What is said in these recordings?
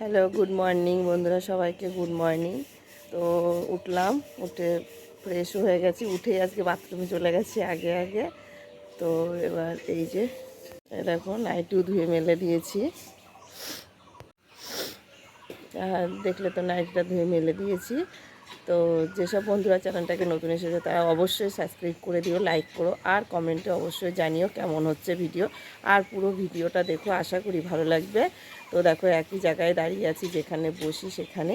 Hello, good morning বন্ধুরা, সবাইকে good morning. তো উঠলাম, উঠে ফ্রেশ হয়ে গেছি, উঠেই আজকে বাথরুমে চলে গেছি আগে আগে। তো এবার এই যে দেখো নাইটিও ধুয়ে মেলে দিয়েছি। দেখলে তো নাইটিটা ধুয়ে মেলে দিয়েছি। তো যেসব বন্ধুরা চ্যানেলটাকে নতুন এসেছে তারা অবশ্যই সাবস্ক্রাইব করে দিও, লাইক করো, আর কমেন্টে অবশ্যই জানিও কেমন হচ্ছে ভিডিও। আর পুরো ভিডিওটা দেখো, আশা করি ভালো লাগবে। তো দেখো একই জায়গায় দাঁড়িয়ে আছি, যেখানে বসি সেখানে।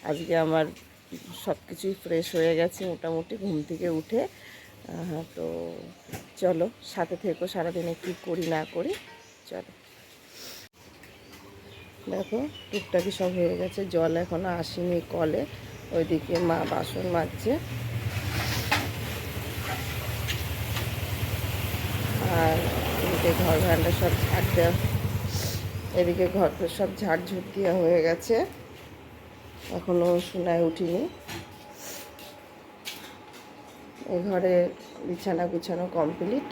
আজকে আমার সব কিছুই ফ্রেশ হয়ে গেছে মোটামুটি ঘুম থেকে উঠে। তো চলো সাথে থেকো, সারাদিনে কী করি না করি চলো। দেখো টুকটাকি সব হয়ে গেছে, জল এখনও আসেনি কলে। ওইদিকে মা বাসন মাজছে, আর এদিকে ঘর ভান্ডা সব ঝাড় দেওয়া, এদিকে ঘর সব ঝাড়ঝুট দেওয়া হয়ে গেছে, এখনও শোনায় উঠিনি। এই ঘরে বিছানা গুছানো কমপ্লিট।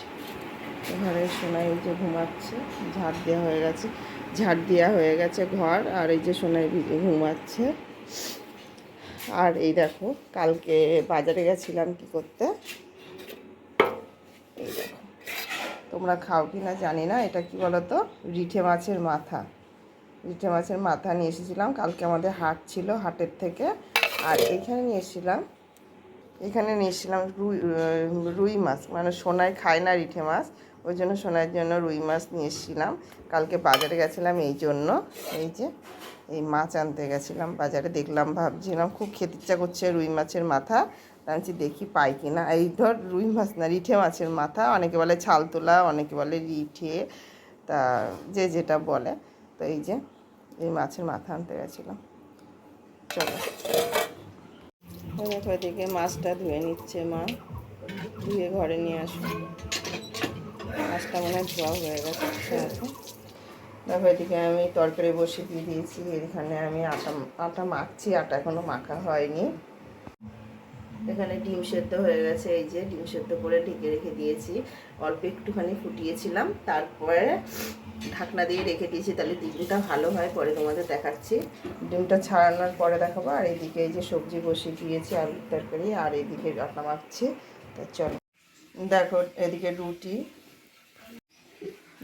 ঘরে সোনাই যে ঘুমাচ্ছে, ঝাড় দেওয়া হয়ে গেছে, ঝাড় দেওয়া হয়ে গেছে ঘর। আর এই যে সোনাই ঘুমাচ্ছে। আর এই দেখো কালকে বাজারে গেছিলাম কি করতে, এই দেখো, তোমরা খাও কি না জানি না, এটা কি বলো তো, রিঠে মাছের মাথা। রিঠে মাছের মাথা নিয়ে এসেছিলাম, কালকে আমাদের হাট ছিল, হাটের থেকে। আর এখানে নিয়ে এসেছিলাম রুই মাছ, মানে সোনাই খায় না রিঠে মাছ, ওই জন্য সোনাইয়ের জন্য রুই মাছ নিয়ে এসেছিলাম। কালকে বাজারে গেছিলাম এই জন্য, এই যে এই মাছ আনতে গেছিলাম বাজারে। দেখলাম, ভাবছিলাম খুব খেতে ইচ্ছা করছে রুই মাছের মাথা, জানছি দেখি পাই কি না। এই ধর রুই মাছ না, রিঠে মাছের মাথা, অনেকে বলে ছাল তোলা, অনেকে বলে রিঠে, তা যে যেটা বলে। তো এই যে এই মাছের মাথা আনতে গেছিলাম। চলো দেখো, এদিকে মাছটা ধুয়ে নিচ্ছে মা, ধুয়ে ঘরে নিয়ে আসবো। মাছটা মনে হয় ধোয়া হয়ে গেছে। দেখো এদিকে আমি তরকারি বসিয়ে দিয়ে দিয়েছি, এখানে আমি আটা মাখছি, আটা এখনও মাখা হয়নি। এখানে ডিম সেদ্ধ হয়ে গেছে, এই যে ডিম সেদ্ধ করে ঢেকে রেখে দিয়েছি। অল্প একটুখানি ফুটিয়েছিলাম, তারপরে ঢাকনা দিয়ে রেখে দিয়েছি, তাহলে ডিমটা ভালো হয়। পরে তোমাদের দেখাচ্ছি, ডিমটা ছাড়ানোর পরে দেখাবো। আর এদিকে এই যে সবজি বসিয়ে দিয়েছি, আলুর তরকারি, আর এদিকে আটা মাখছি। তো চলো দেখো এদিকে রুটি,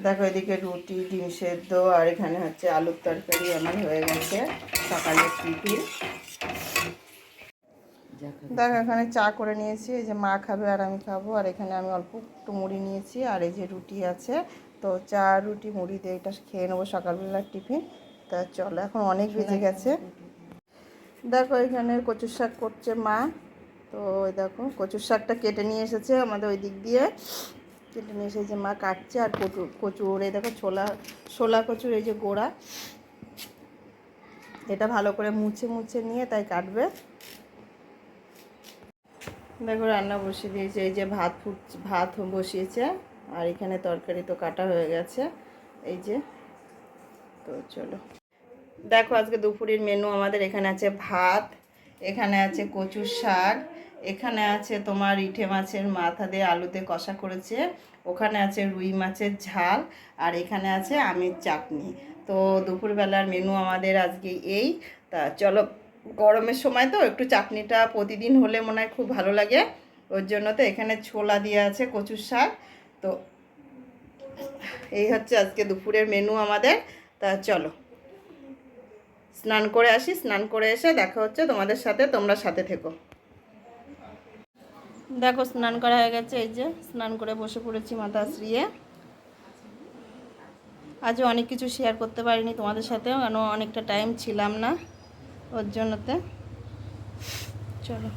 দেখো এদিকে রুটি, ডিম সেদ্ধ, আর এখানে হচ্ছে আলুর তরকারি আমার হয়ে গেছে সকালের টিফিন। দেখো এখানে চা করে নিয়েছি, এই যে মা খাবে আর আমি খাবো। আর এখানে আমি অল্প একটু মুড়ি নিয়েছি, আর এই যে রুটি আছে। তো চা রুটি মুড়ি দিয়ে এটা খেয়ে নেবো সকালবেলার টিফিন। তা চলো, এখন অনেক বেজে গেছে। দেখো এখানে কচুর শাক করছে মা। তো ওই দেখো কচুর শাকটা কেটে নিয়ে এসেছে আমাদের ওই দিক দিয়ে, কেটে নিয়ে এসে যে মা কাটছে। আর কচুর এই দেখো শোলা কচুর এই যে গোড়া, এটা ভালো করে মুছে নিয়ে তাই কাটবে। দেখো রান্না বসিয়ে দিয়েছে, এই যে ভাত বসিয়েছে, আর এখানে তরকারি তো কাটা হয়ে গেছে এই যে। তো চলো দেখো আজকে দুপুরের মেনু আমাদের এখানে আছে ভাত, এখানে আছে কচুর শাক, এখানে আছে তোমার রিঠে মাছের মাথা দিয়ে আলুতে কষা করেছে, ওখানে আছে রুই মাছের ঝাল, আর এখানে আছে আমের চাটনি। তো দুপুরবেলার মেনু আমাদের আজকে এই। তা চলো, গরমের সময় তো একটু চাটনিটা প্রতিদিন হলে মনে হয় খুব ভালো লাগে, ওর জন্য তো এখানে ছোলা দিয়ে আছে কচুর শাক। তো এই হচ্ছে আজকে দুপুরের মেনু আমাদের। তা চলো স্নান করে আসি, স্নান করে এসে দেখা হচ্ছে তোমাদের সাথে, তোমরা সাথে থেকো। দেখো স্নান করা হয়ে গেছে, এই যে স্নান করে বসে পড়েছি মাথা আশ্রিয়ে। আজও অনেক কিছু শেয়ার করতে পারিনি তোমাদের সাথে, কেন অনেকটা টাইম ছিলাম না ওর জন্যতে। চলো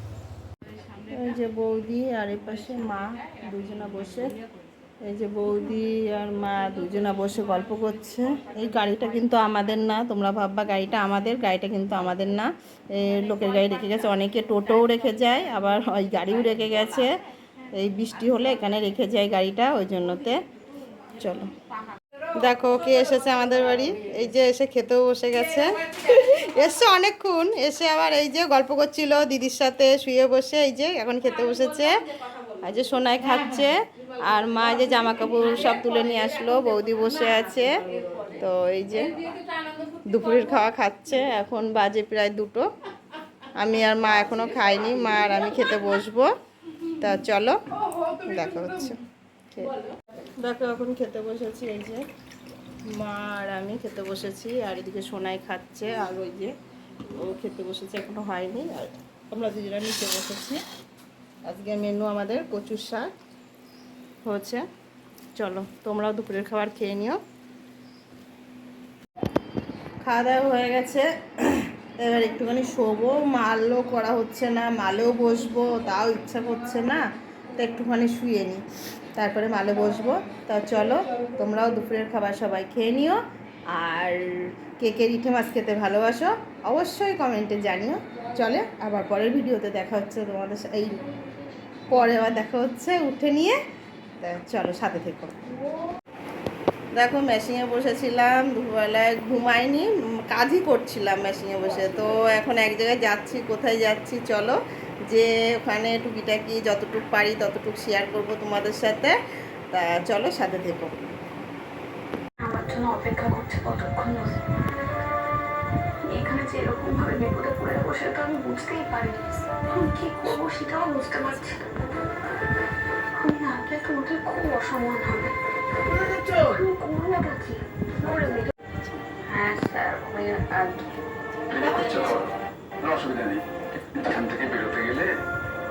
এই যে বৌদি আর এই পাশে মা দুজনা বসে, এই যে বৌদি আর মা দুজনা বসে গল্প করছে। এই গাড়িটা কিন্তু আমাদের না, তোমরা ভাববা গাড়িটা আমাদের, গাড়িটা কিন্তু আমাদের না, লোকের গাড়ি রেখে গেছে। অনেকে টোটোও রেখে যায়, আবার ওই গাড়িও রেখে গেছে। এই বৃষ্টি হলে এখানে রেখে যায় গাড়িটা, ওই জন্যতে। চলো দেখো কে এসেছে আমাদের বাড়ি, এই যে এসে খেতেও বসে গেছে। এসছে অনেকক্ষণ, এসে আবার এই যে গল্প করছিল দিদির সাথে শুয়ে বসে, এই যে এখন খেতে বসেছে। এই যে সোনাই খাচ্ছে, আর মা যে জামা কাপড় সব তুলে নিয়ে আসলো, বৌদি বসে আছে। তো এই যে দুপুরের খাওয়া খাচ্ছে, এখন বাজে প্রায় 2টো। আমি আর মা এখনও খাইনি, মা আর আমি খেতে বসবো। তা চলো দেখা হচ্ছে। দেখো এখন খেতে বসেছি, এই যে মা আর আমি খেতে বসেছি, আর এদিকে সোনাই খাচ্ছে, আর ওই যে ও খেতে বসেছে, এখনো হয়নি। আর আমরা দুজনে নিচে বসেছি। আজকে মেনু আমাদের কচুর শাক হচ্ছে। চলো তোমরাও দুপুরের খাবার খেয়ে নিও। খাওয়া দাওয়া হয়ে গেছে, এবার একটুখানি শোবো। মালও করা হচ্ছে না, মালেও বসবো, তাও ইচ্ছা করছে না। তো একটুখানি শুয়ে নিই, তারপরে মালে বসবো। তা চলো তোমরাও দুপুরের খাবার সবাই খেয়ে নিও। আর কে কে রিঠে মাছ খেতে ভালোবাসো অবশ্যই কমেন্টে জানিও। চলে আবার পরের ভিডিওতে দেখা হচ্ছে তোমাদের, এই পরে আবার দেখা হচ্ছে উঠে নিয়ে। তা চলো সাথে থেকো। দেখো মেশিনে বসেছিলাম, দুপুরবেলায় ঘুমাইনি, কাজই করছিলাম মেশিনে বসে। তো এখন এক জায়গায় যাচ্ছি, কোথায় যাচ্ছি চলো, যে ওখানে টুকিটাকি যতটুকু পারি ততটুকু শেয়ার করবো তোমাদের সাথে। তা চলো সাথে থেকো। আমার জন্য অপেক্ষা করছে কতক্ষণ এখানে যে এরকম ভাবে বিপদে পড়ে বসে, তো আমি বুঝতেই পারিনি আমি কি করবো, সেটাও বুঝতে পারছি না। আমি আগে তো ওদের খুব অসম্মান হবে। আমি করবোটা কি? হ্যাঁ স্যার, অসুবিধা নেই। এখান থেকে বেরোতে গেলে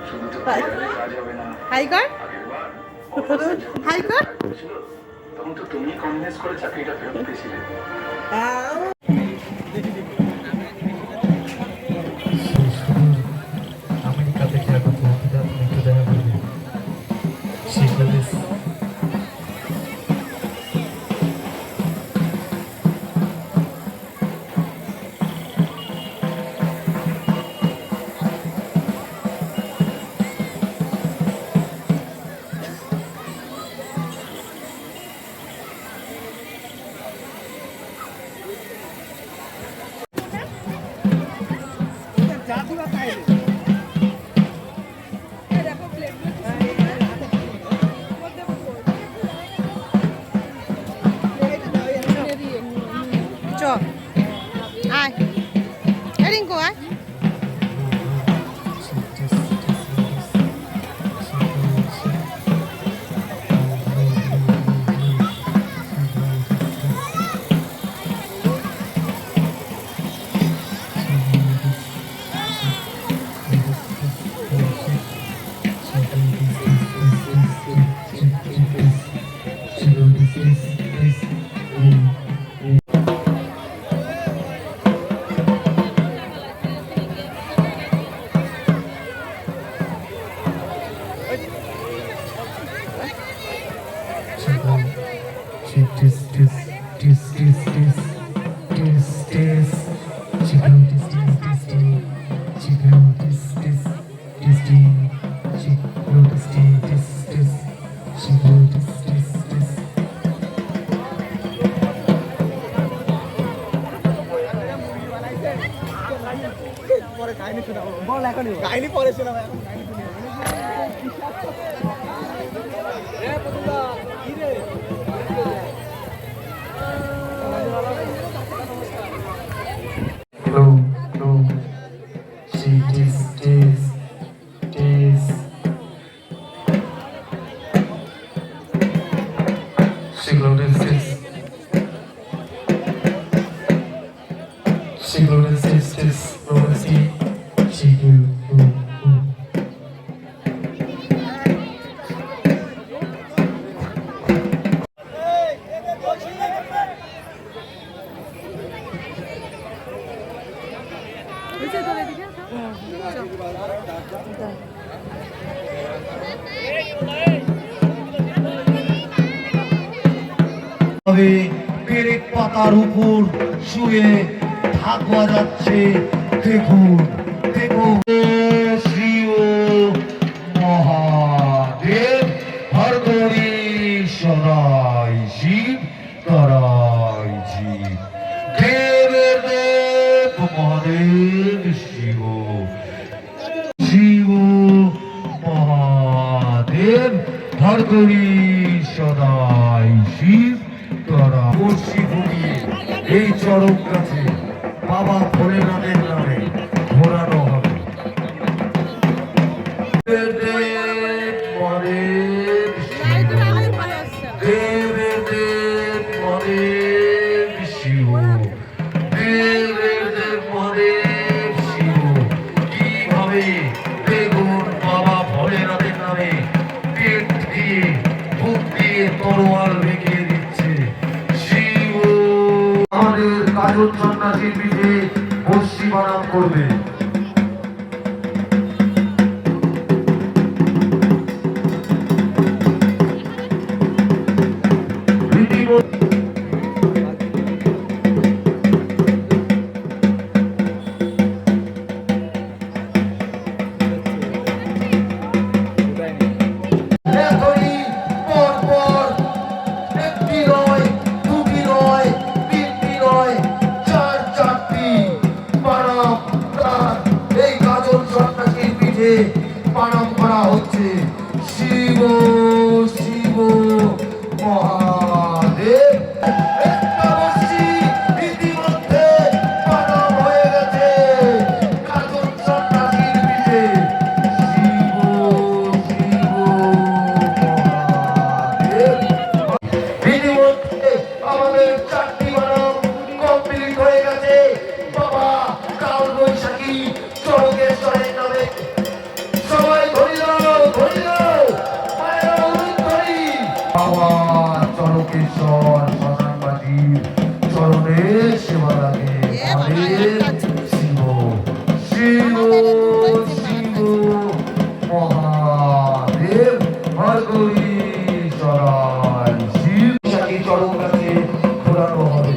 শুধু তো কাজ হবে না। হাই কর, হাই কর। তখন তো তুমি কনভিন্স করে চাকরিটা ফেরত পেয়েছিলে। আমেরিকা থেকে এখন বন্ধুরা একটু দেখা করবে সেগুলো চ আয়, রিঙ্কু আয়। কাহিনী পরে শোনাবো। Hello, hello. See, this. Signal this. Signal this. Roll see. Signal. পেরেক পাতার উপর শুয়ে ঢাক বাজাচ্ছে, দেখুন শ্রী মহাদেব হর গরি সদাই শিব করাই জীব দেবের দেব মহাদেব শিব মহাদেব হর গরি সদাই শিব করা শিব বাবা ভোলেনাথের নামে ঘোরানো হবে। দেব মহাদেব শিব, দেব মহাদেব শিব, দেব মহাদেব শিব। কিভাবে দেখুন বাবা ভোলেনাথের নামে পেট দিয়ে বুক দিয়ে তরোয়াল রেখে দিচ্ছে শিব। আমাদের কাজল সন্ন্যাসীর পিঠে বর্ষি বানাম করবে। এখনই পরপর একটি নয়, দুটি নয়, তিনটি নয়, চারটি বানাম তার এই গাজন সন্ন্যাসীর পিঠে বানাম করা হচ্ছে শিব শিব মহাদেব। একটা বর্ষি ইতিমধ্যে বানাম হয়ে গেছে গাজন সন্ন্যাসীর পিঠে শিব শিব মহাদেব। ইতিমধ্যে আমাদের 4টি বানাম কমপ্লিট হয়ে গেছে। বাবা কাল বৈশাখী চরকেশ্বরের নামে সবাই ধরিল মায়ের ধরি। বাবা চরকেশ্বর শ্মশানবাসীর চরণে সেবা লাগে মহাদেব শিব শিব শিব মহাদেব হরগরি সরাই শিব। সাথী চরণ কাছে ঘোরানো হবে।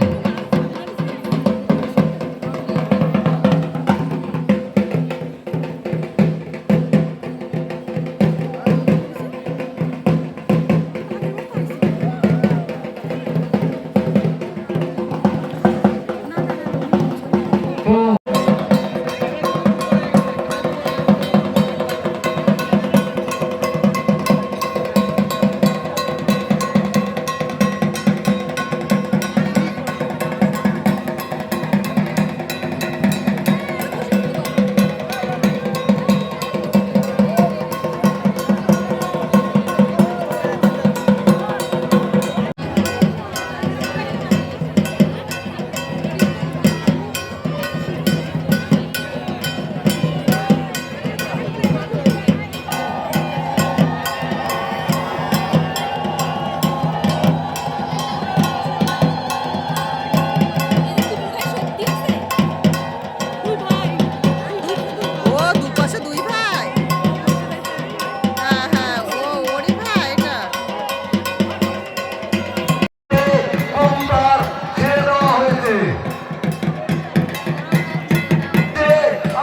ওমকার ছেড়ে দেওয়া হয়েছে।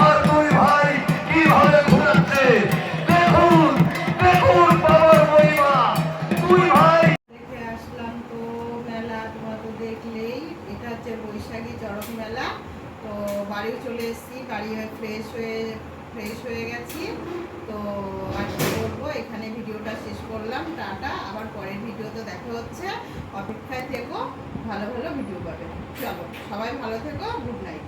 আর দুই ভাই কিভাবে ঘুরাচ্ছে দেখুন দেখুন বাবার মহিমা। দুই ভাই দেখে আসলাম তো মেলা, তোমরা তো দেখলেই। এটা হচ্ছে বৈশাখী চড়ক মেলা। তো বাড়ি চলে এসেছি, বাড়ি হয়ে ফ্রেশ হয়ে গেছি। তো আর কি করবো, এখানে ভিডিওটা শেষ করলাম। টাটা, আবার পরের ভিডিওতে দেখা হচ্ছে। অপেক্ষায় থেকো, ভালো ভালো ভিডিও পাবে। চলো, সবাই ভালো থেকো, গুড নাইট।